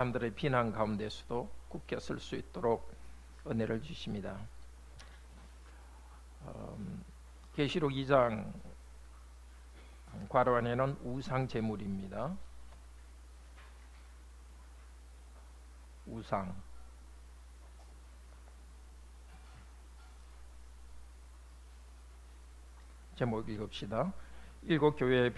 사람들의 비난 가운데서도 굳게 설 수 있도록 은혜를 주십니다. 계시록 2장 괄호 안에는 우상 제물입니다. 우상. 제목 읽읍시다. 일곱 교회에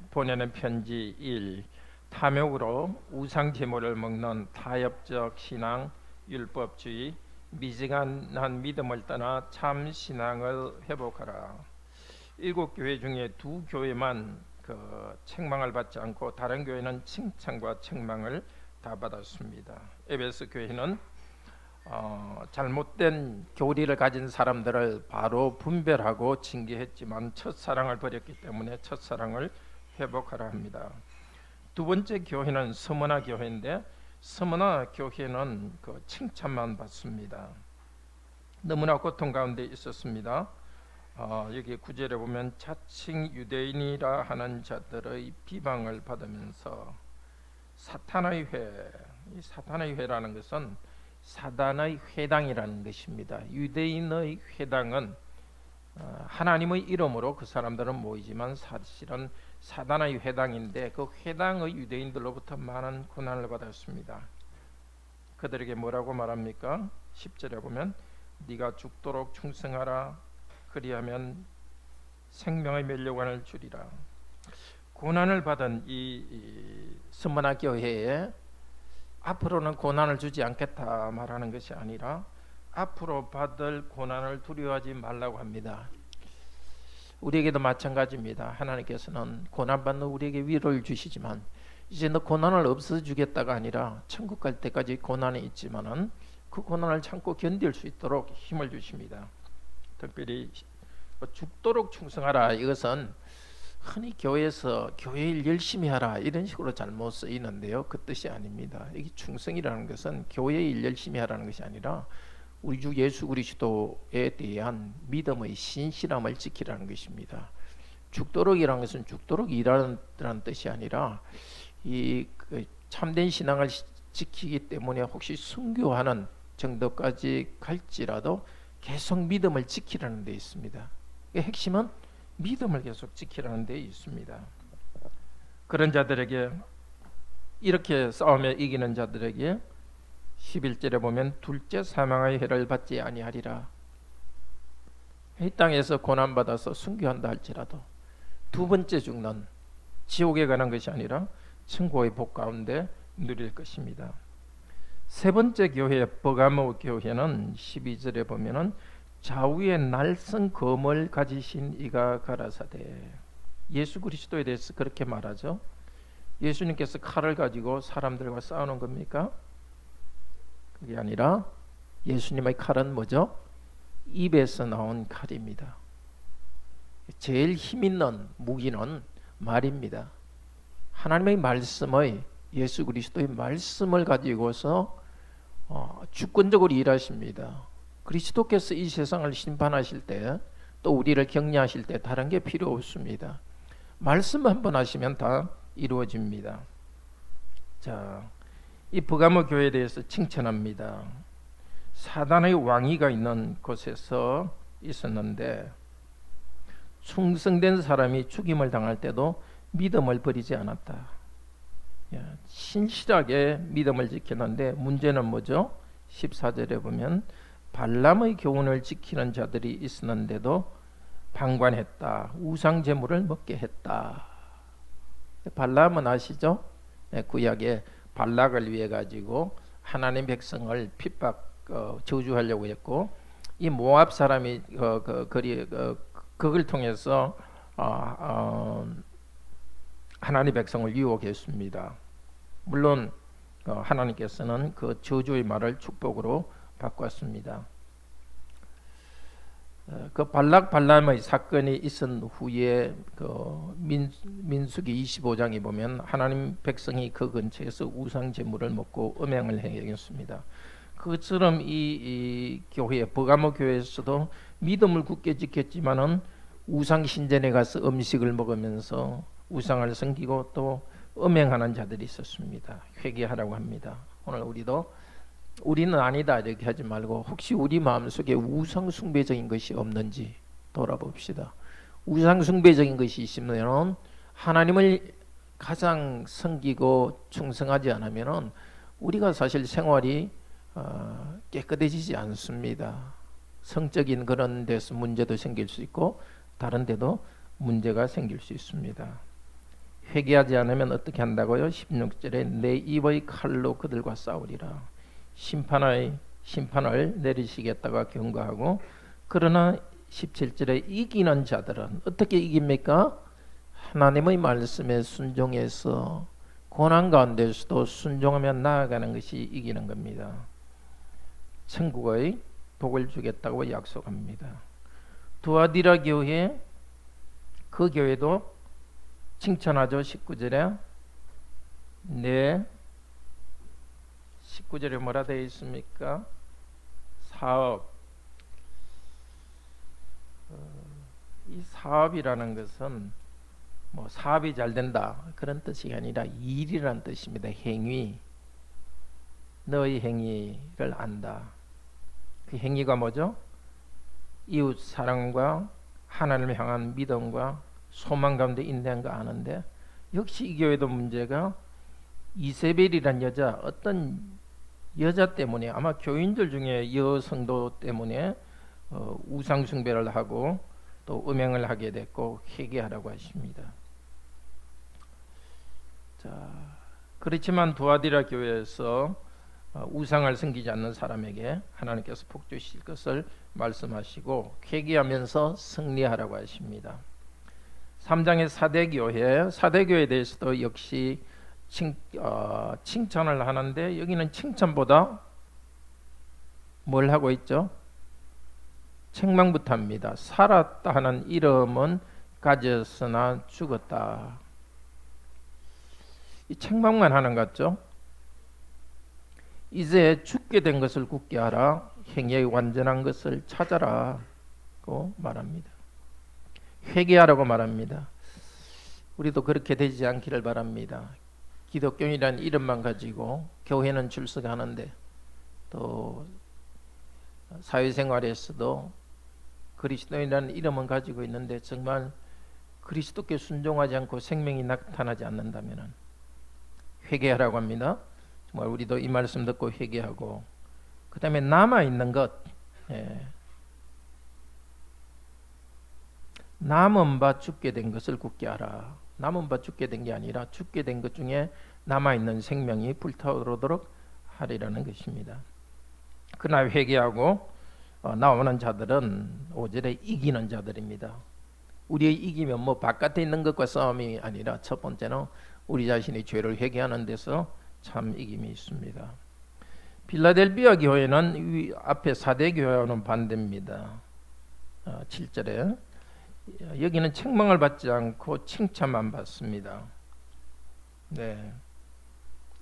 보내는 편지 1. 탐욕으로 우상 제물을 먹는 타협적 신앙, 율법주의, 미지근한 믿음을 떠나 참 신앙을 회복하라. 일곱 교회 중에 두 교회만 책망을 받지 않고 다른 교회는 칭찬과 책망을 다 받았습니다. 에베소 교회는 잘못된 교리를 가진 사람들을 바로 분별하고 징계했지만 첫사랑을 버렸기 때문에 첫사랑을 회복하라 합니다. 두 번째 교회는 스무나 교회인데 스무나 교회는 칭찬만 받습니다. 너무나 고통 가운데 있었습니다. 여기 9절에 보면 자칭 유대인이라 하는 자들의 비방을 받으면서 사탄의 회, 이 사탄의 회라는 것은 사단의 회당이라는 것입니다. 유대인의 회당은 하나님의 이름으로 그 사람들은 모이지만 사실은 사단의 회당인데 그 회당의 유대인들로부터 많은 고난을 받았습니다. 그들에게 뭐라고 말합니까? 10절에 보면 네가 죽도록 충성하라, 그리하면 생명의 면류관을 주리라. 고난을 받은 이 스무나 교회에 앞으로는 고난을 주지 않겠다 말하는 것이 아니라 앞으로 받을 고난을 두려워하지 말라고 합니다. 우리에게도 마찬가지입니다. 하나님께서는 고난받는 우리에게 위로를 주시지만 이제 너 고난을 없애주겠다가 아니라 천국 갈 때까지 고난이 있지만은 그 고난을 참고 견딜 수 있도록 힘을 주십니다. 특별히 죽도록 충성하라, 이것은 흔히 교회에서 교회 일 열심히 하라 이런 식으로 잘못 쓰이는데요, 그 뜻이 아닙니다. 이게 충성이라는 것은 교회 일 열심히 하라는 것이 아니라 우리 주 예수 그리스도에 대한 믿음의 신실함을 지키라는 것입니다. 죽도록이라는 것은 죽도록 일하는 뜻이 아니라 이 참된 신앙을 지키기 때문에 혹시 순교하는 정도까지 갈지라도 계속 믿음을 지키라는 데 있습니다. 핵심은 믿음을 계속 지키라는 데 있습니다. 그런 자들에게, 이렇게 싸움에 이기는 자들에게 11절에 보면 둘째 사망의 해를 받지 아니하리라. 이 땅에서 고난받아서 순교한다 할지라도 두 번째 죽는 지옥에 가는 것이 아니라 천국의 복 가운데 누릴 것입니다. 세 번째 교회 버가모 교회는 12절에 보면은 좌우에 날선 검을 가지신 이가 가라사대. 예수 그리스도에 대해서 그렇게 말하죠. 예수님께서 칼을 가지고 사람들과 싸우는 겁니까? 그게 아니라 예수님의 칼은 뭐죠? 입에서 나온 칼입니다. 제일 힘 있는 무기는 말입니다. 하나님의 말씀의, 예수 그리스도의 말씀을 가지고서 주권적으로 일하십니다. 그리스도께서 이 세상을 심판하실 때, 또 우리를 격려하실 때 다른 게 필요 없습니다. 말씀 한번 하시면 다 이루어집니다. 자, 이 버가모 교회에 대해서 칭찬합니다. 사단의 왕위가 있는 곳에서 있었는데 충성된 사람이 죽임을 당할 때도 믿음을 버리지 않았다. 신실하게 믿음을 지켰는데 문제는 뭐죠? 14절에 보면 발람의 교훈을 지키는 자들이 있었는데도 방관했다. 우상 제물을 먹게 했다. 발람은 아시죠? 구약에 발락을 위해 가지고 하나님 백성을 핍박 저주하려고 했고, 이 모압 사람이 그걸 통해서 하나님 백성을 유혹했습니다. 물론 하나님께서는 그 저주의 말을 축복으로 바꿨습니다. 그 발락 발람의 사건이 있은 후에 민수기 25장에 보면 하나님 백성이 그 근처에서 우상 제물을 먹고 음행을 행했습니다. 그처럼 이 교회 버가모 교회에서도 믿음을 굳게 지켰지만은 우상 신전에 가서 음식을 먹으면서 우상을 섬기고 또 음행하는 자들이 있었습니다. 회개하라고 합니다. 오늘 우리는 아니다 이렇게 하지 말고 혹시 우리 마음속에 우상 숭배적인 것이 없는지 돌아봅시다. 우상 숭배적인 것이 있으면 하나님을 가장 섬기고 충성하지 않으면 우리가 사실 생활이 깨끗해지지 않습니다. 성적인 그런 데서 문제도 생길 수 있고 다른 데도 문제가 생길 수 있습니다. 회개하지 않으면 어떻게 한다고요? 16절에 내 입의 칼로 그들과 싸우리라. 심판을 내리시겠다고 경고하고, 그러나 17절에 이기는 자들은 어떻게 이깁니까? 하나님의 말씀에 순종해서 고난 가운데서도 순종하며 나아가는 것이 이기는 겁니다. 천국의 복을 주겠다고 약속합니다. 두아디라 교회, 그 교회도 칭찬하죠. 19절에 19절에 뭐라 되어 있습니까? 사업. 이 사업이라는 것은 뭐 사업이 잘 된다 그런 뜻이 아니라 일이라는 뜻입니다. 행위. 너의 행위를 안다. 그 행위가 뭐죠? 이웃 사랑과 하나님을 향한 믿음과 소망 가운데 인내한 거 아는데, 역시 이 교회도 문제가 이세벨이란 어떤 여자 때문에, 아마 교인들 중에 여성도 때문에 우상 숭배를 하고 또 음행을 하게 됐고 회개하라고 하십니다. 자, 그렇지만 두아디라 교회에서 우상을 섬기지 않는 사람에게 하나님께서 복 주실 것을 말씀하시고 회개하면서 승리하라고 하십니다. 3장의 사대교회에 대해서도 역시 칭찬을 하는데, 여기는 칭찬보다 뭘 하고 있죠? 책망부터 합니다. 살았다 하는 이름은 가졌으나 죽었다. 이 책망만 하는 것 같죠? 이제 죽게 된 것을 굳게 하라. 행위의 완전한 것을 찾아라고 말합니다. 회개하라고 말합니다. 우리도 그렇게 되지 않기를 바랍니다. 기독교인이라는 이름만 가지고 교회는 출석하는데 또 사회생활에서도 그리스도인이라는 이름은 가지고 있는데 정말 그리스도께 순종하지 않고 생명이 나타나지 않는다면 회개하라고 합니다. 정말 우리도 이 말씀 듣고 회개하고, 그 다음에 남아있는 것, 남은 바 죽게 된 것을 굳게 하라. 남은 바 죽게 된 게 아니라 죽게 된 것 중에 남아있는 생명이 불타오르도록 하리라는 것입니다. 그러나 회개하고 나오는 자들은 5절에 이기는 자들입니다. 우리의 이기면 뭐 바깥에 있는 것과 싸움이 아니라 첫 번째는 우리 자신의 죄를 회개하는 데서 참 이김이 있습니다. 필라델비아 교회는 앞에 사대 교회와는 반대입니다. 7절에 여기는 책망을 받지 않고 칭찬만 받습니다. 네,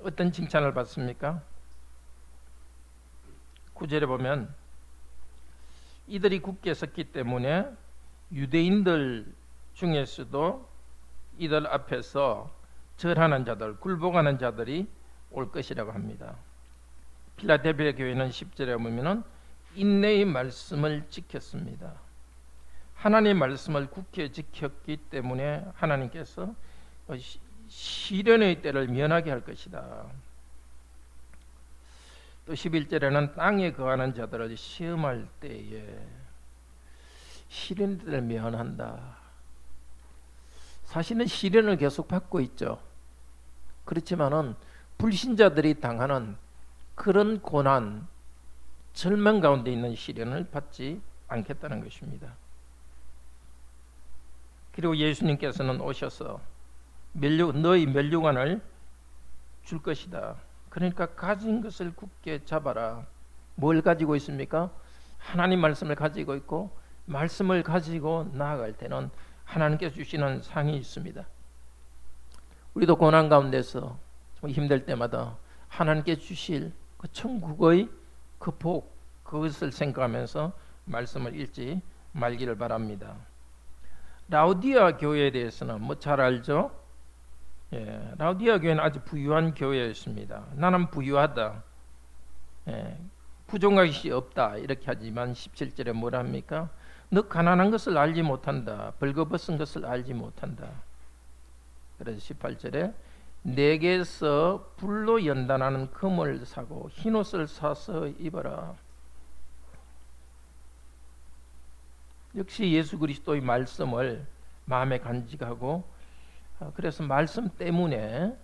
어떤 칭찬을 받습니까? 9절에 보면 이들이 굳게 섰기 때문에 유대인들 중에서도 이들 앞에서 절하는 자들, 굴복하는 자들이 올 것이라고 합니다. 필라델피아 교회는 10절에 보면은 인내의 말씀을 지켰습니다. 하나님의 말씀을 굳게 지켰기 때문에 하나님께서 시련의 때를 면하게 할 것이다. 또 11절에는 땅에 거하는 자들을 시험할 때에 시련의 때를 면한다. 사실은 시련을 계속 받고 있죠. 그렇지만은 불신자들이 당하는 그런 고난, 절망 가운데 있는 시련을 받지 않겠다는 것입니다. 그리고 예수님께서는 오셔서 너희 멸류관을 줄 것이다. 그러니까 가진 것을 굳게 잡아라. 뭘 가지고 있습니까? 하나님 말씀을 가지고 있고, 말씀을 가지고 나아갈 때는 하나님께서 주시는 상이 있습니다. 우리도 고난 가운데서 힘들 때마다 하나님께 주실 그 천국의 그 복, 그것을 생각하면서 말씀을 읽지 말기를 바랍니다. 라우디아 교회에 대해서는 뭐 잘 알죠? 라우디아 교회는 아주 부유한 교회였습니다. 나는 부유하다, 부족한 것이 없다 이렇게 하지만 17절에 뭐라 합니까? 너 가난한 것을 알지 못한다, 벌거벗은 것을 알지 못한다. 그래서 18절에 내게서 불로 연단하는 금을 사고 흰옷을 사서 입어라. 역시 예수 그리스도의 말씀을 마음에 간직하고, 그래서 말씀 때문에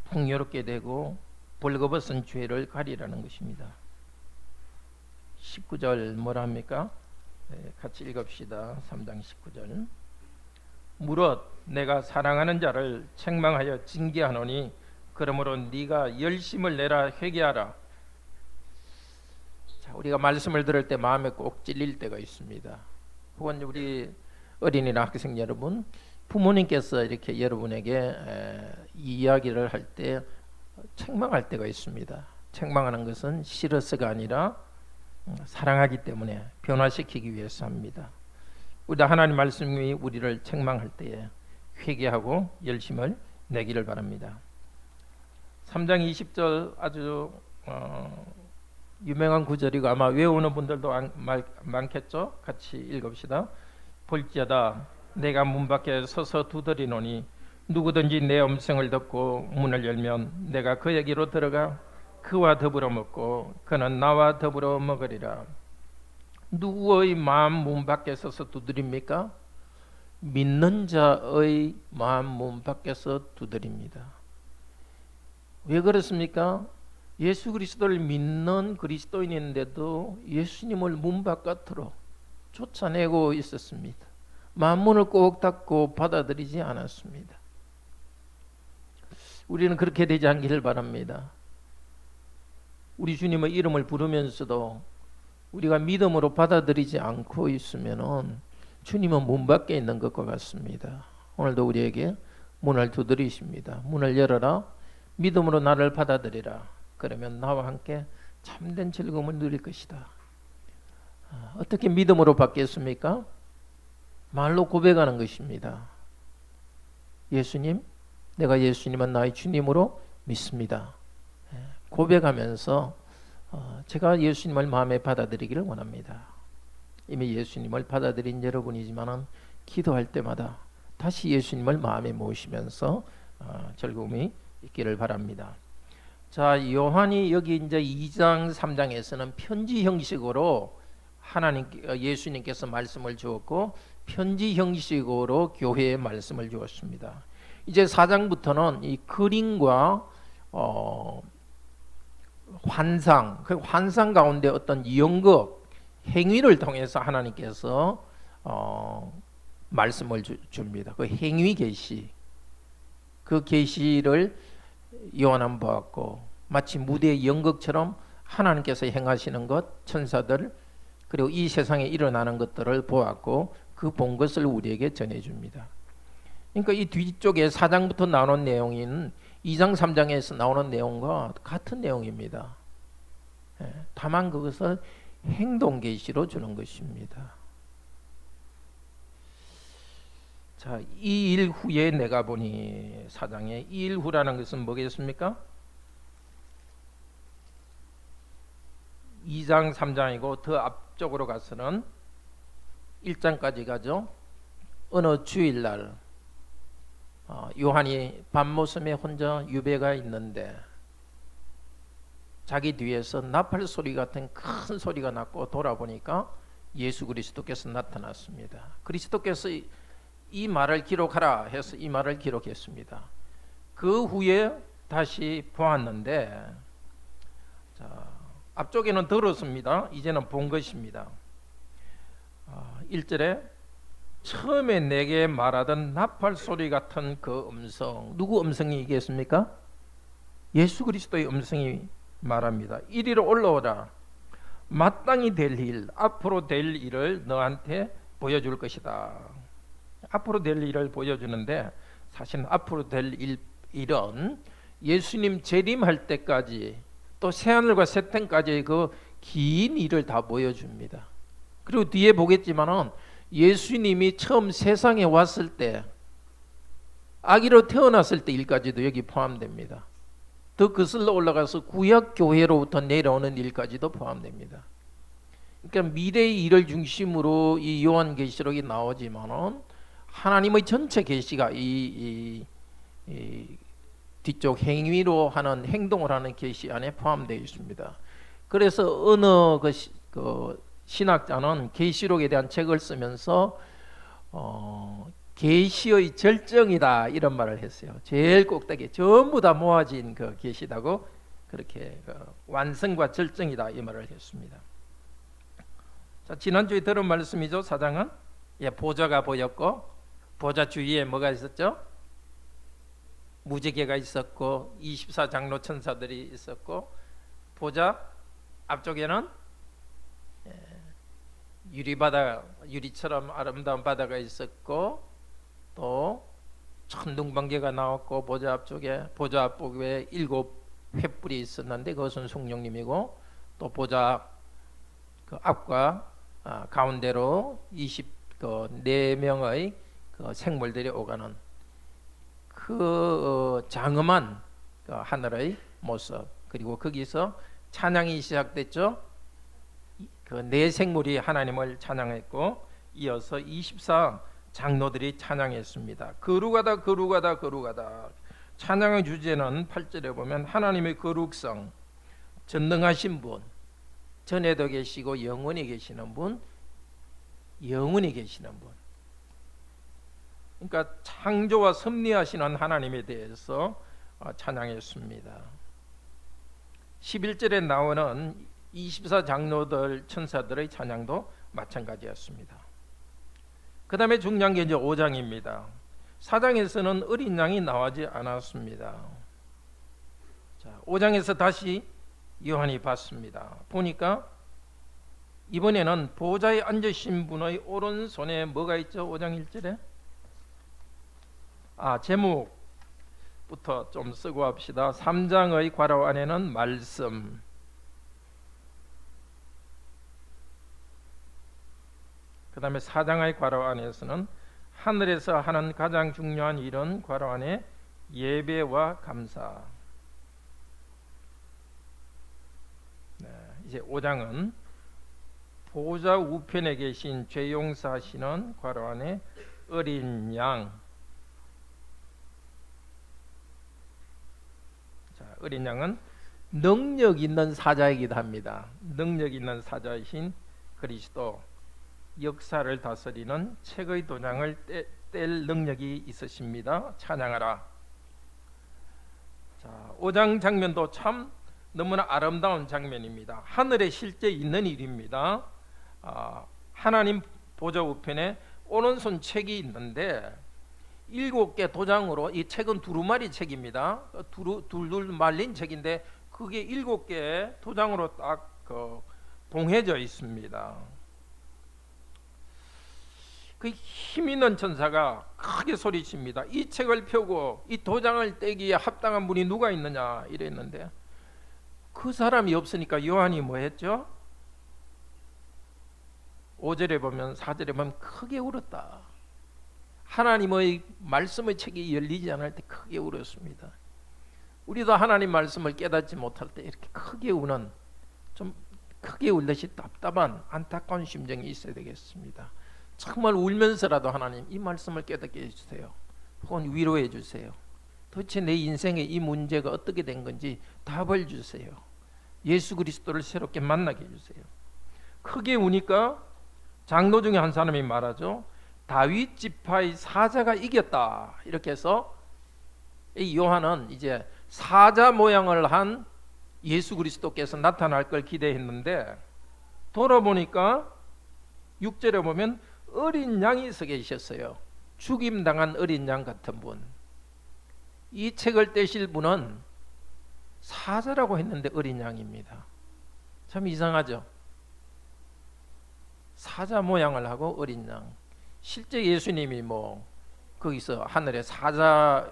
풍요롭게 되고 벌거벗은 죄를 가리라는 것입니다. 19절 뭐라 합니까? 같이 읽읍시다. 3장 19절. 무릇 내가 사랑하는 자를 책망하여 징계하노니 그러므로 네가 열심을 내라, 회개하라. 자, 우리가 말씀을 들을 때 마음에 꼭 찔릴 때가 있습니다. 혹은 우리 어린이나 학생 여러분, 부모님께서 이렇게 여러분에게 이야기를 할 때 책망할 때가 있습니다. 책망하는 것은 싫어서가 아니라 사랑하기 때문에 변화시키기 위해서 합니다. 우리 하나님 말씀이 우리를 책망할 때에 회개하고 열심을 내기를 바랍니다. 3장 20절 아주 유명한 구절이고 아마 외우는 분들도 많겠죠. 같이 읽읍시다. 볼지어다 내가 문 밖에 서서 두드리노니 누구든지 내 음성을 듣고 문을 열면 내가 그에게로 들어가 그와 더불어 먹고 그는 나와 더불어 먹으리라. 누구의 마음 문 밖에 서서 두드립니까? 믿는 자의 마음 문 밖에서 두드립니다. 왜 그렇습니까? 예수 그리스도를 믿는 그리스도인인데도 예수님을 문 바깥으로 쫓아내고 있었습니다. 마음문을 꼭 닫고 받아들이지 않았습니다. 우리는 그렇게 되지 않기를 바랍니다. 우리 주님의 이름을 부르면서도 우리가 믿음으로 받아들이지 않고 있으면 주님은 문 밖에 있는 것과 같습니다. 오늘도 우리에게 문을 두드리십니다. 문을 열어라. 믿음으로 나를 받아들이라. 그러면 나와 함께 참된 즐거움을 누릴 것이다. 어떻게 믿음으로 받겠습니까? 말로 고백하는 것입니다. 예수님, 내가 예수님은 나의 주님으로 믿습니다. 고백하면서 제가 예수님을 마음에 받아들이기를 원합니다. 이미 예수님을 받아들인 여러분이지만 기도할 때마다 다시 예수님을 마음에 모시면서 즐거움이 있기를 바랍니다. 자, 요한이 여기 이제 2장 3장에서는 편지 형식으로 예수님께서 말씀을 주었고 편지 형식으로 교회에 말씀을 주었습니다. 이제 4장부터는 이 그림과 환상, 그 환상 가운데 어떤 연극, 행위를 통해서 하나님께서 말씀을 줍니다. 그 행위 계시, 그 계시를 요한은 보았고 마치 무대의 연극처럼 하나님께서 행하시는 것, 천사들 그리고 이 세상에 일어나는 것들을 보았고 그 본 것을 우리에게 전해줍니다. 그러니까 이 뒤쪽에 4장부터 나오는 내용인 2장 3장에서 나오는 내용과 같은 내용입니다. 다만 그것을 행동 계시로 주는 것입니다. 자, 이 일 후에 내가 보니 4장에 이 일 후라는 것은 뭐겠습니까? 2장 3장이고 더 앞쪽으로 가서는 1장까지 가죠. 어느 주일날 요한이 밤모섬에 혼자 유배가 있는데 자기 뒤에서 나팔 소리 같은 큰 소리가 났고 돌아보니까 예수 그리스도께서 나타났습니다. 그리스도께서 이 말을 기록하라 해서 이 말을 기록했습니다. 그 후에 다시 보았는데 자, 앞쪽에는 들었습니다. 이제는 본 것입니다. 1절에 처음에 내게 말하던 나팔 소리 같은 그 음성, 누구 음성이 이겠습니까? 예수 그리스도의 음성이 말합니다. 이리로 올라오라. 마땅히 될 일, 앞으로 될 일을 너한테 보여줄 것이다. 앞으로 될 일을 보여주는데 사실 앞으로 될 일은 예수님 재림할 때까지 또 새하늘과 새 땅까지의 그 긴 일을 다 보여줍니다. 그리고 뒤에 보겠지만은 예수님이 처음 세상에 왔을 때 아기로 태어났을 때 일까지도 여기 포함됩니다. 더 거슬러 올라가서 구약 교회로부터 내려오는 일까지도 포함됩니다. 그러니까 미래의 일을 중심으로 이 요한계시록이 나오지만은 하나님의 전체 계시가 이 뒤쪽 행위로 하는 행동을 하는 계시 안에 포함되어 있습니다. 그래서 어느 그 신학자는 계시록에 대한 책을 쓰면서 계시의 절정이다 이런 말을 했어요. 제일 꼭대기 전부 다 모아진 그 계시다고 그렇게 완성과 절정이다 이 말을 했습니다. 자, 지난주에 들은 말씀이죠. 4장은 보좌가 보였고 보좌 주위에 뭐가 있었죠? 무지개가 있었고 24장로 천사들이 있었고 보좌 앞쪽에는 유리처럼 아름다운 바다가 있었고 또 천둥번개가 나왔고 보좌 앞쪽에 보좌 앞쪽에 7 횃불이 있었는데 그것은 성령님이고 또 보좌 그 앞과 가운데로 24명의 그 생물들이 오가는 그 장엄한 그 하늘의 모습, 그리고 거기서 찬양이 시작됐죠. 그 네 생물이 하나님을 찬양했고 이어서 24 장로들이 찬양했습니다. 거룩하다 거룩하다 거룩하다. 찬양의 주제는 8절에 보면 하나님의 거룩성, 전능하신 분, 전에도 계시고 영원히 계시는 분, 영원히 계시는 분. 그러니까 창조와 섭리하시는 하나님에 대해서 찬양했습니다. 11절에 나오는 24 장로들 천사들의 찬양도 마찬가지였습니다. 그 다음에 중요한 게 이제 5장입니다. 4장에서는 어린 양이 나오지 않았습니다. 자, 5장에서 다시 요한이 봤습니다. 보니까 이번에는 보좌에 앉으신 분의 오른손에 뭐가 있죠? 5장 1절에 제목부터 좀 쓰고 합시다. 3장의 괄호 안에는 말씀, 그 다음에 4장의 괄호 안에서는 하늘에서 하는 가장 중요한 일은 괄호 안에 예배와 감사. 이제 5장은 보좌 우편에 계신 죄 용서하시는 괄호 안에 어린 양. 자, 어린 양은 능력 있는 사자이기도 합니다. 능력 있는 사자이신 그리스도, 역사를 다스리는 책의 도장을 뗄 능력이 있으십니다. 찬양하라. 자, 5장 장면도 참 너무나 아름다운 장면입니다. 하늘에 실제 있는 일입니다. 하나님 보좌 우편에 오른손 책이 있는데 7개 도장으로, 이 책은 두루마리 책입니다. 둘둘 말린 책인데 그게 7개 도장으로 딱 봉해져 있습니다. 그 힘있는 천사가 크게 소리칩니다. 이 책을 펴고 이 도장을 떼기에 합당한 분이 누가 있느냐 이랬는데 그 사람이 없으니까 요한이 뭐 했죠? 5절에 보면 4절에 보면 크게 울었다. 하나님의 말씀의 책이 열리지 않을 때 크게 울었습니다. 우리도 하나님 말씀을 깨닫지 못할 때 이렇게 크게 우는, 좀 크게 울듯이 답답한 안타까운 심정이 있어야 되겠습니다. 정말 울면서라도 하나님 이 말씀을 깨닫게 해주세요. 혹은 위로해 주세요. 도대체 내 인생의 이 문제가 어떻게 된 건지 답을 주세요. 예수 그리스도를 새롭게 만나게 해주세요. 크게 우니까 장로 중에 한 사람이 말하죠. 다윗 지파의 사자가 이겼다. 이렇게 해서 이 요한은 이제 사자 모양을 한 예수 그리스도께서 나타날 걸 기대했는데 돌아보니까 6절에 보면 어린 양이 서 계셨어요. 죽임당한 어린 양 같은 분. 이 책을 떼실 분은 사자라고 했는데 어린 양입니다. 참 이상하죠. 사자 모양을 하고 어린 양. 실제 예수님이 거기서 하늘에 사자,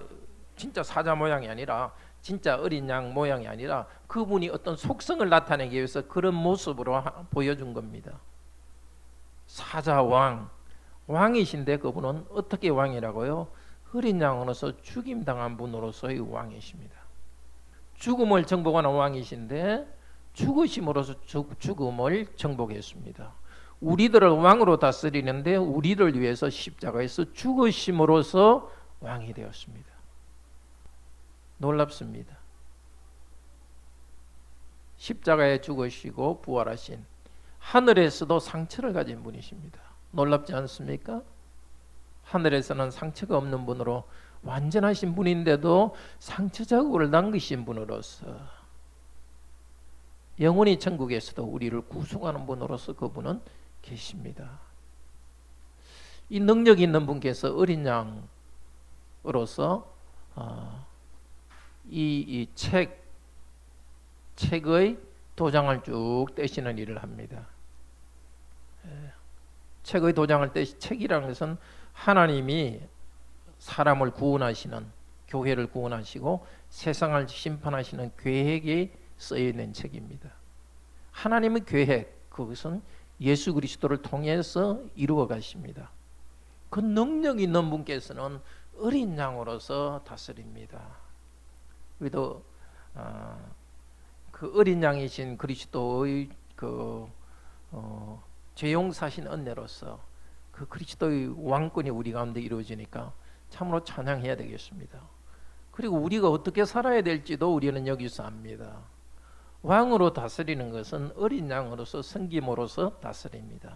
진짜 사자 모양이 아니라 진짜 어린 양 모양이 아니라 그분이 어떤 속성을 나타내기 위해서 그런 모습으로 보여준 겁니다. 사자 왕, 왕이신데 그분은 어떻게 왕이라고요? 어린 양으로서 죽임당한 분으로서의 왕이십니다. 죽음을 정복하는 왕이신데 죽으심으로써 죽음을 정복했습니다. 우리들을 왕으로 다스리는데 우리를 위해서 십자가에서 죽으심으로써 왕이 되었습니다. 놀랍습니다. 십자가에 죽으시고 부활하신 하늘에서도 상처를 가진 분이십니다. 놀랍지 않습니까? 하늘에서는 상처가 없는 분으로 완전하신 분인데도 상처 자국을 남기신 분으로서 영원히 천국에서도 우리를 구속하는 분으로서 그분은 계십니다. 이 능력 있는 분께서 어린 양으로서 이 책의 도장을 쭉 떼시는 일을 합니다. 책의 도장을 책이라는 것은 하나님이 사람을 구원하시는, 교회를 구원하시고 세상을 심판하시는 계획이 쓰여있는 책입니다. 하나님의 계획, 그것은 예수 그리스도를 통해서 이루어 가십니다. 그 능력 있는 분께서는 어린 양으로서 다스립니다. 우리도 그 어린 양이신 그리스도의 죄용사신 은혜로서 그 그리스도의 왕권이 우리 가운데 이루어지니까 참으로 찬양해야 되겠습니다. 그리고 우리가 어떻게 살아야 될지도 우리는 여기서 압니다. 왕으로 다스리는 것은 어린 양으로서 섬김으로서 다스립니다.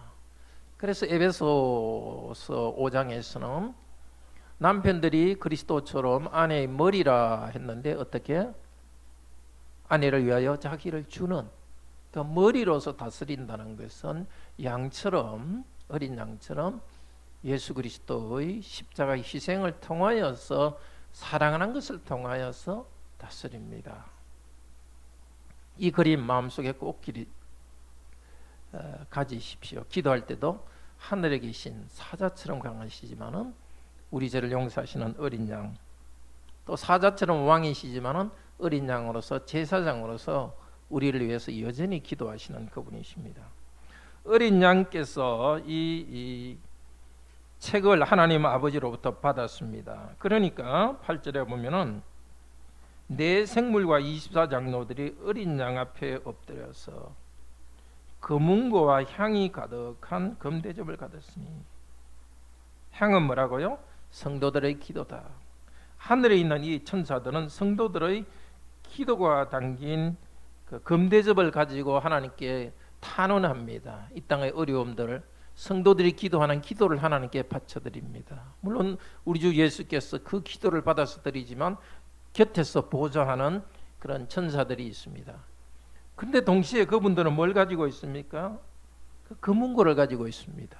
그래서 에베소서 5장에서는 남편들이 그리스도처럼 아내의 머리라 했는데 어떻게? 아내를 위하여 자기를 주는, 그 머리로서 다스린다는 것은 양처럼, 어린 양처럼 예수 그리스도의 십자가의 희생을 통하여서, 사랑하는 것을 통하여서 다스립니다. 이 그림 마음속에 꼭 가지십시오. 기도할 때도 하늘에 계신 사자처럼 강하시지만은 우리 죄를 용서하시는 어린 양, 또 사자처럼 왕이시지만은 어린 양으로서, 제사장으로서 우리를 위해서 여전히 기도하시는 그분이십니다. 어린 양께서 이 책을 하나님 아버지로부터 받았습니다. 그러니까 8절에 보면은 네 생물과 24장로들이 어린 양 앞에 엎드려서 금은고와 향이 가득한 금대접을 받았으니, 향은 뭐라고요? 성도들의 기도다. 하늘에 있는 이 천사들은 성도들의 기도가 담긴 그 금대접을 가지고 하나님께 탄원합니다. 이 땅의 어려움들을 성도들이 기도하는 기도를 하나님께 바쳐드립니다. 물론 우리 주 예수께서 그 기도를 받아서 드리지만 곁에서 보좌하는 그런 천사들이 있습니다. 근데 동시에 그분들은 뭘 가지고 있습니까? 그 금은고를 가지고 있습니다.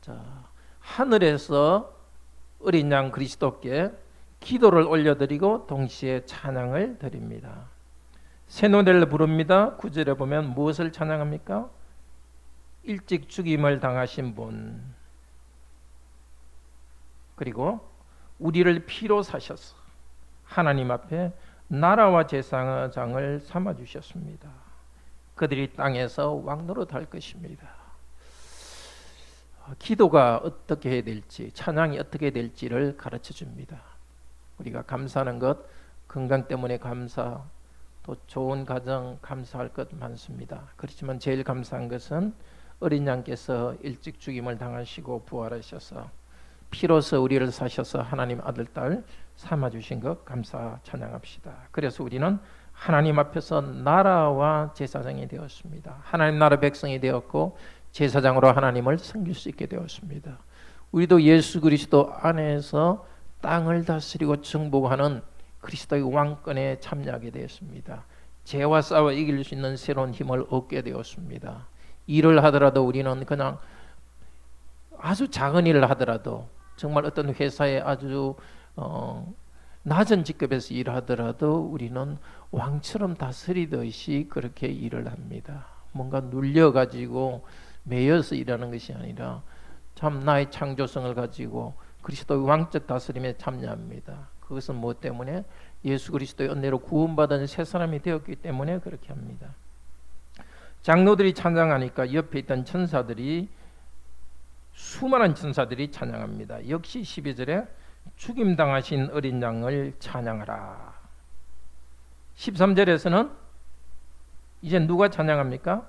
자, 하늘에서 어린 양 그리스도께 기도를 올려드리고 동시에 찬양을 드립니다. 새 노래를 부릅니다. 9절에 보면 무엇을 찬양합니까? 일찍 죽임을 당하신 분, 그리고 우리를 피로 사셔서 하나님 앞에 나라와 제사장을 삼아주셨습니다. 그들이 땅에서 왕노릇 할 것입니다. 기도가 어떻게 해야 될지, 찬양이 어떻게 해야 될지를 가르쳐 줍니다. 우리가 감사하는 것, 건강 때문에 감사, 또 좋은 가정 감사할 것 많습니다. 그렇지만 제일 감사한 것은 어린 양께서 일찍 죽임을 당하시고 부활하셔서 피로서 우리를 사셔서 하나님 아들 딸 삼아주신 것 감사 찬양합시다. 그래서 우리는 하나님 앞에서 나라와 제사장이 되었습니다. 하나님 나라 백성이 되었고 제사장으로 하나님을 섬길 수 있게 되었습니다. 우리도 예수 그리스도 안에서 땅을 다스리고 정복하는 그리스도의 왕권에 참여하게 되었습니다. 죄와 싸워 이길 수 있는 새로운 힘을 얻게 되었습니다. 일을 하더라도 우리는 그냥 아주 작은 일을 하더라도, 정말 어떤 회사에 아주 낮은 직급에서 일하더라도 우리는 왕처럼 다스리듯이 그렇게 일을 합니다. 뭔가 눌려가지고 매여서 일하는 것이 아니라 참 나의 창조성을 가지고 그리스도의 왕적 다스림에 참여합니다. 그것은 무엇 때문에? 예수 그리스도의 은혜로 구원받은 새 사람이 되었기 때문에 그렇게 합니다. 장로들이 찬양하니까 옆에 있던 천사들이, 수많은 천사들이 찬양합니다. 역시 12절에 죽임당하신 어린 양을 찬양하라. 13절에서는 이제 누가 찬양합니까?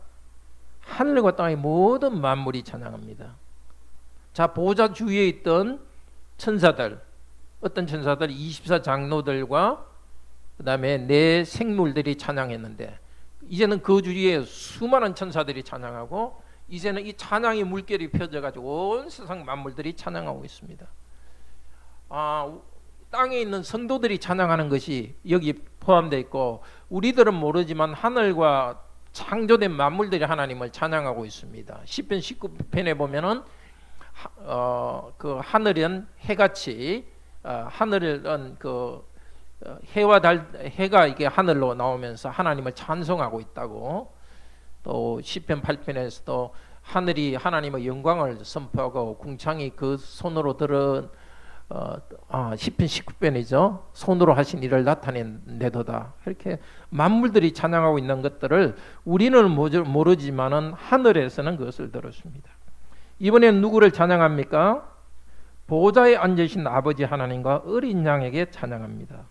하늘과 땅의 모든 만물이 찬양합니다. 자, 보좌 주위에 있던 천사들, 어떤 천사들? 24장로들과 그 다음에 네 생물들이 찬양했는데, 이제는 그 주위에 수많은 천사들이 찬양하고, 이제는 이 찬양의 물결이 펴져가지고 온 세상 만물들이 찬양하고 있습니다. 땅에 있는 성도들이 찬양하는 것이 여기 포함되어 있고, 우리들은 모르지만 하늘과 창조된 만물들이 하나님을 찬양하고 있습니다. 시편 19편에 보면은 그 하늘은 해같이 하늘은 해와 해가 이게 하늘로 나오면서 하나님을 찬송하고 있다고, 또 시편 8편에서도 하늘이 하나님의 영광을 선포하고 궁창이 그 손으로 들은 시편 19편이죠. 손으로 하신 일을 나타낸대도다. 이렇게 만물들이 찬양하고 있는 것들을 우리는 모르지만은 하늘에서는 그것을 들었습니다. 이번엔 누구를 찬양합니까? 보좌에 앉으신 아버지 하나님과 어린 양에게 찬양합니다.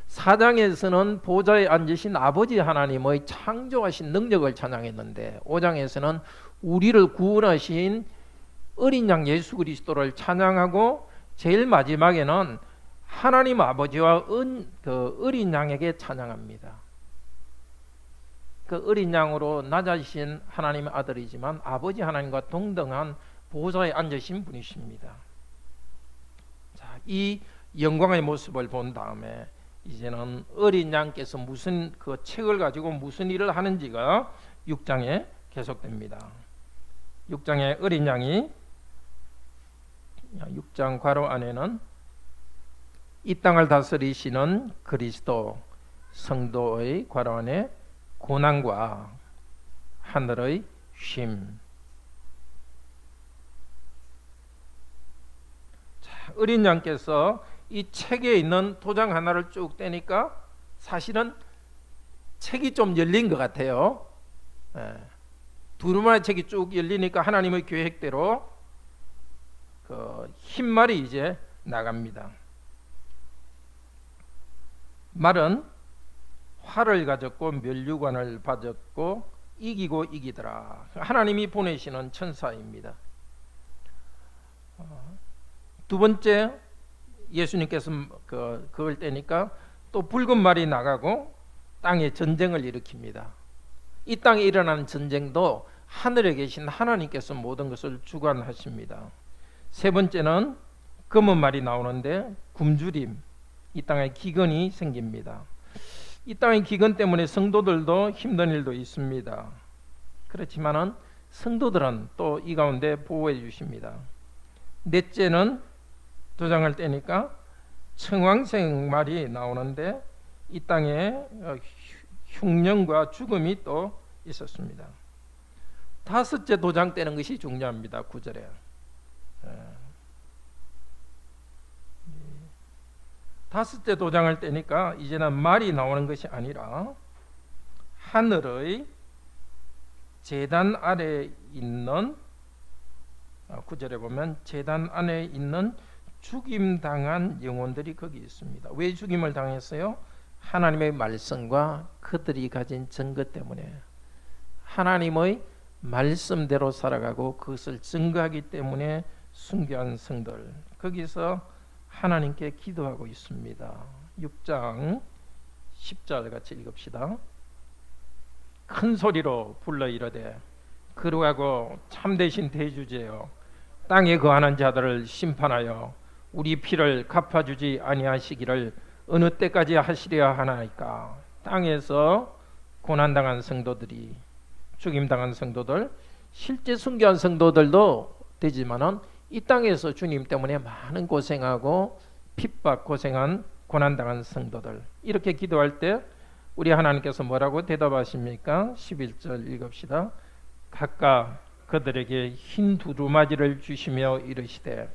4장에서는 보좌에 앉으신 아버지 하나님의 창조하신 능력을 찬양했는데, 5장에서는 우리를 구원하신 어린 양 예수 그리스도를 찬양하고, 제일 마지막에는 하나님 아버지와 그 어린 양에게 찬양합니다. 그 어린 양으로 낮아지신 하나님의 아들이지만 아버지 하나님과 동등한 보좌에 앉으신 분이십니다. 자, 이 영광의 모습을 본 다음에 이제는 어린 양께서 무슨 그 책을 가지고 무슨 일을 하는지가 6장에 계속됩니다. 6장에 어린 양이 6장 괄호 안에는 이 땅을 다스리시는 그리스도 성도의 괄호 안에 고난과 하늘의 쉼. 자, 어린 양께서 이 책에 있는 도장 하나를 쭉 떼니까 사실은 책이 좀 열린 것 같아요. 두루마리 책이 쭉 열리니까 하나님의 계획대로 그 흰말이 이제 나갑니다. 말은 활을 가졌고 면류관을 가졌고 이기고 이기더라. 하나님이 보내시는 천사입니다. 두 번째, 예수님께서 그걸 떼니까 또 붉은 말이 나가고 땅에 전쟁을 일으킵니다. 이 땅에 일어나는 전쟁도 하늘에 계신 하나님께서 모든 것을 주관하십니다. 세 번째는 검은 말이 나오는데 굶주림, 이 땅에 기근이 생깁니다. 이 땅의 기근 때문에 성도들도 힘든 일도 있습니다. 그렇지만은 성도들은 또 이 가운데 보호해 주십니다. 넷째는 도장을 떼니까 청황색 말이 나오는데 이 땅에 흉년과 죽음이 또 있었습니다. 다섯째 도장 떼는 것이 중요합니다. 9절에 다섯째 도장을 떼니까 이제는 말이 나오는 것이 아니라 하늘의 제단 아래에 있는 9절에 보면 제단 안에 있는 죽임당한 영혼들이 거기 있습니다. 왜 죽임을 당했어요? 하나님의 말씀과 그들이 가진 증거 때문에. 하나님의 말씀대로 살아가고 그것을 증거하기 때문에 순교한 성들, 거기서 하나님께 기도하고 있습니다. 6장 10절 같이 읽읍시다. 큰 소리로 불러 이르되 거룩하고 참되신 대주제여, 땅에 거하는 자들을 심판하여 우리 피를 갚아주지 아니하시기를 어느 때까지 하시려 하나이까. 땅에서 고난당한 성도들이, 죽임당한 성도들, 실제 순교한 성도들도 되지만은 이 땅에서 주님 때문에 많은 고생하고 핍박 고생한 고난당한 성도들, 이렇게 기도할 때 우리 하나님께서 뭐라고 대답하십니까? 11절 읽읍시다. 각각 그들에게 흰 두루마지를 주시며 이르시되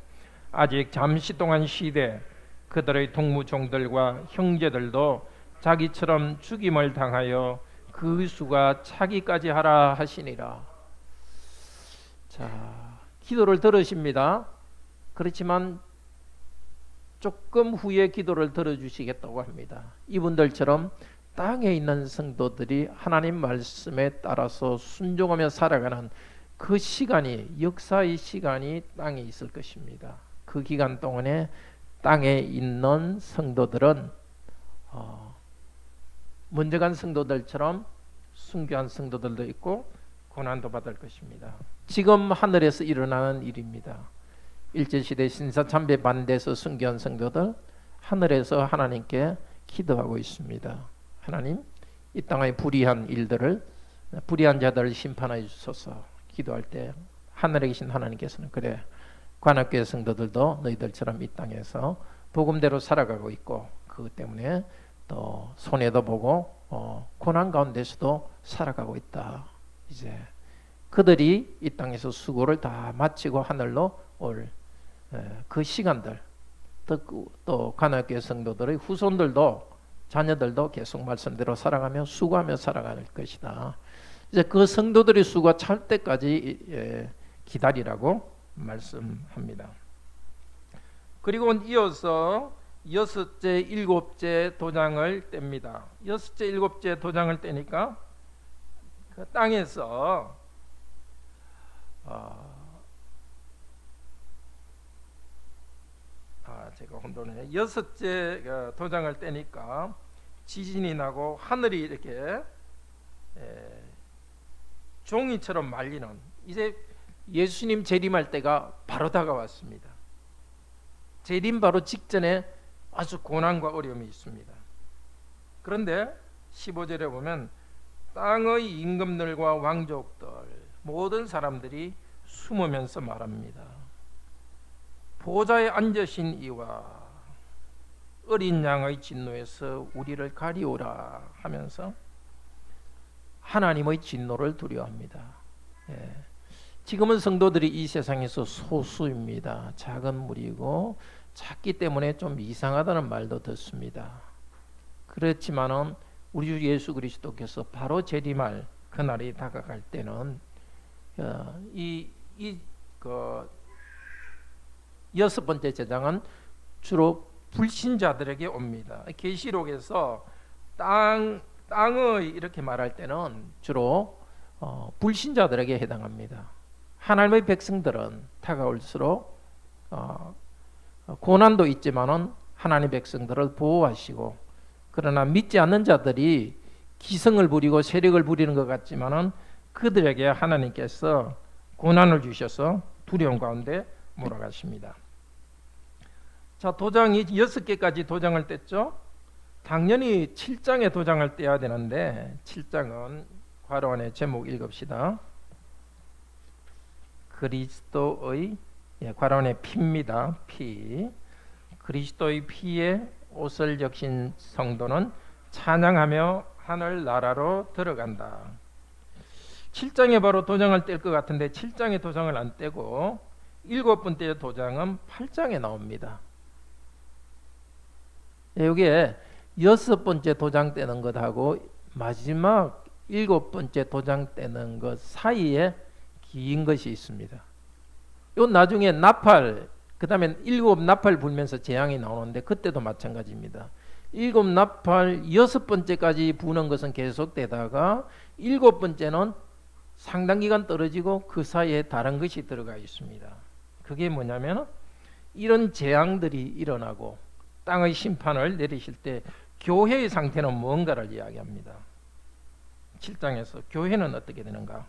아직 잠시 동안 쉬되 그들의 동무종들과 형제들도 자기처럼 죽임을 당하여 그 수가 차기까지 하라 하시니라. 자, 기도를 들으십니다. 그렇지만 조금 후에 기도를 들어주시겠다고 합니다. 이분들처럼 땅에 있는 성도들이 하나님 말씀에 따라서 순종하며 살아가는 그 시간이, 역사의 시간이 땅에 있을 것입니다. 그 기간 동안에 땅에 있는 성도들은 먼저 간 성도들처럼 순교한 성도들도 있고 고난도 받을 것입니다. 지금 하늘에서 일어나는 일입니다. 일제시대 신사참배 반대에서 순교한 성도들 하늘에서 하나님께 기도하고 있습니다. 하나님, 이 땅의 불의한 일들을, 불의한 자들을 심판해 주소서. 기도할 때 하늘에 계신 하나님께서는 그래, 관악교회 성도들도 너희들처럼 이 땅에서 복음대로 살아가고 있고 그것 때문에 또 손해도 보고 고난 가운데서도 살아가고 있다. 이제 그들이 이 땅에서 수고를 다 마치고 하늘로 올 그 시간들, 또 관악교회 성도들의 후손들도, 자녀들도 계속 말씀대로 살아가며 수고하며 살아갈 것이다. 이제 그 성도들의 수고가 찰 때까지 기다리라고 말씀합니다. 그리고 이어서 여섯째, 일곱째 도장을 뗍니다. 여섯째, 일곱째 도장을 떼니까 그 땅에서 제가 혼돈해. 여섯째 도장을 떼니까 지진이 나고 하늘이 이렇게 종이처럼 말리는, 이제 예수님 재림할 때가 바로 다가왔습니다. 재림 바로 직전에 아주 고난과 어려움이 있습니다. 그런데 15절에 보면 땅의 임금들과 왕족들 모든 사람들이 숨으면서 말합니다. 보좌에 앉으신 이와 어린 양의 진노에서 우리를 가리오라 하면서 하나님의 진노를 두려워합니다. 지금은 성도들이 이 세상에서 소수입니다. 작은 무리고 작기 때문에 좀 이상하다는 말도 듣습니다. 그렇지만은 우리 주 예수 그리스도께서 바로 재림할 그날이 다가갈 때는 여섯 번째 제장은 주로 불신자들에게 옵니다. 계시록에서 땅의 이렇게 말할 때는 주로 불신자들에게 해당합니다. 하나님의 백성들은 다가올수록 고난도 있지만은 하나님의 백성들을 보호하시고, 그러나 믿지 않는 자들이 기성을 부리고 세력을 부리는 것 같지만은 그들에게 하나님께서 고난을 주셔서 두려움 가운데 몰아가십니다. 자, 도장이 6개까지 도장을 뗐죠. 당연히 7장의 도장을 떼야 되는데 7장은 괄호 안에 제목 읽읍시다. 그리스도의, 괄호 안에 피입니다. 피. 그리스도의 피에 옷을 적신 성도는 찬양하며 하늘 나라로 들어간다. 7장에 바로 도장을 뗄 것 같은데 7장에 도장을 안 떼고 7번째 도장은 8장에 나옵니다. 여기에 6번째 도장 떼는 것하고 마지막 7번째 도장 떼는 것 사이에 긴 것이 있습니다. 요 나중에 나팔, 그 다음에 7 나팔 불면서 재앙이 나오는데 그때도 마찬가지입니다. 7 나팔 6번째까지 부는 것은 계속되다가 7번째는 상당 기간 떨어지고 그 사이에 다른 것이 들어가 있습니다. 그게 뭐냐면 이런 재앙들이 일어나고 땅의 심판을 내리실 때 교회의 상태는 뭔가를 이야기합니다. 7장에서 교회는 어떻게 되는가?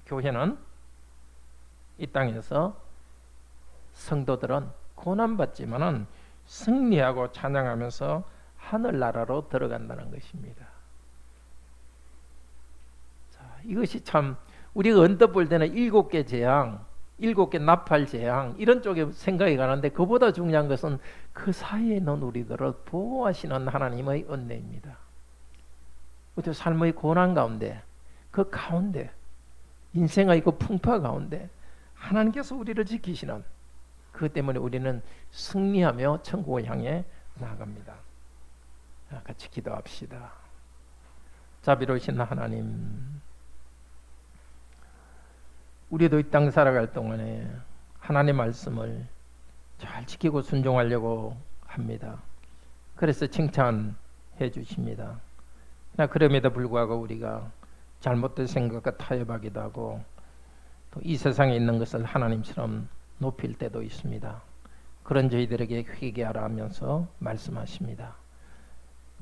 교회는 이 땅에서 성도들은 고난받지만은 승리하고 찬양하면서 하늘나라로 들어간다는 것입니다. 자, 이것이 참 우리가 언뜻 볼 때는 7개 재앙, 7개 나팔 재앙 이런 쪽에 생각이 가는데 그보다 중요한 것은 그 사이에 있는 우리들을 보호하시는 하나님의 은혜입니다. 우리 삶의 고난 가운데, 그 가운데, 인생의 그 풍파 가운데 하나님께서 우리를 지키시는, 그것 때문에 우리는 승리하며 천국을 향해 나아갑니다. 같이 기도합시다. 자비로우신 하나님, 우리도 이 땅 살아갈 동안에 하나님의 말씀을 잘 지키고 순종하려고 합니다. 그래서 칭찬해 주십니다. 그러나 그럼에도 불구하고 우리가 잘못된 생각과 타협하기도 하고 또 이 세상에 있는 것을 하나님처럼 높일 때도 있습니다. 그런 저희들에게 회개하라 하면서 말씀하십니다.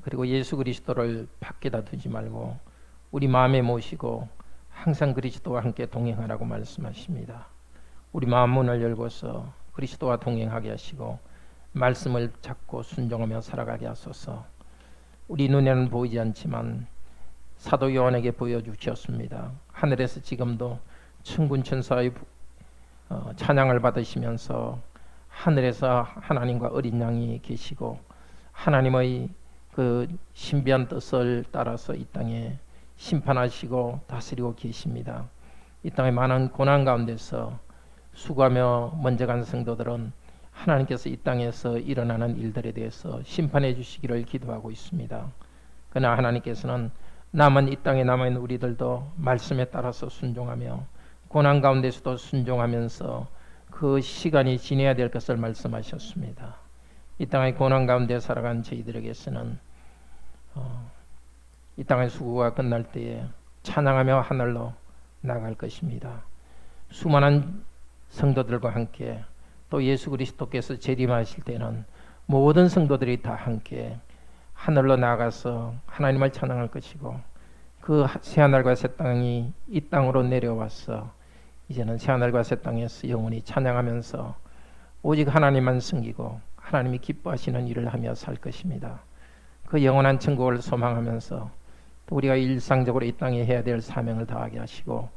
그리고 예수 그리스도를 밖에다 두지 말고 우리 마음에 모시고 항상 그리스도와 함께 동행하라고 말씀하십니다. 우리 마음 문을 열고서 그리스도와 동행하게 하시고 말씀을 잡고 순종하며 살아가게 하소서. 우리 눈에는 보이지 않지만 사도 요한에게 보여주셨습니다. 하늘에서 지금도 천군 천사의 찬양을 받으시면서 하늘에서 하나님과 어린 양이 계시고 하나님의 그 신비한 뜻을 따라서 이 땅에 심판하시고 다스리고 계십니다. 이 땅의 많은 고난 가운데서 수고하며 먼저 간 성도들은 하나님께서 이 땅에서 일어나는 일들에 대해서 심판해 주시기를 기도하고 있습니다. 그러나 하나님께서는 남은 이 땅에 남아있는 우리들도 말씀에 따라서 순종하며 고난 가운데서도 순종하면서 그 시간이 지내야 될 것을 말씀하셨습니다. 이 땅의 고난 가운데 살아간 저희들에게서는 이 땅의 수고가 끝날 때에 찬양하며 하늘로 나갈 것입니다. 수많은 성도들과 함께 또 예수 그리스도께서 재림하실 때는 모든 성도들이 다 함께 하늘로 나가서 하나님을 찬양할 것이고 그 새하늘과 새 땅이 이 땅으로 내려와서 이제는 새하늘과 새 땅에서 영원히 찬양하면서 오직 하나님만 섬기고 하나님이 기뻐하시는 일을 하며 살 것입니다. 그 영원한 천국을 소망하면서 또 우리가 일상적으로 이 땅에 해야 될 사명을 다하게 하시고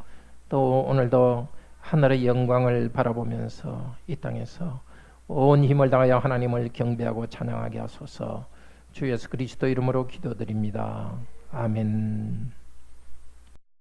또 오늘도 하늘의 영광을 바라보면서 이 땅에서 온 힘을 다하여 하나님을 경배하고 찬양하게 하소서. 주 예수 그리스도 이름으로 기도드립니다. 아멘.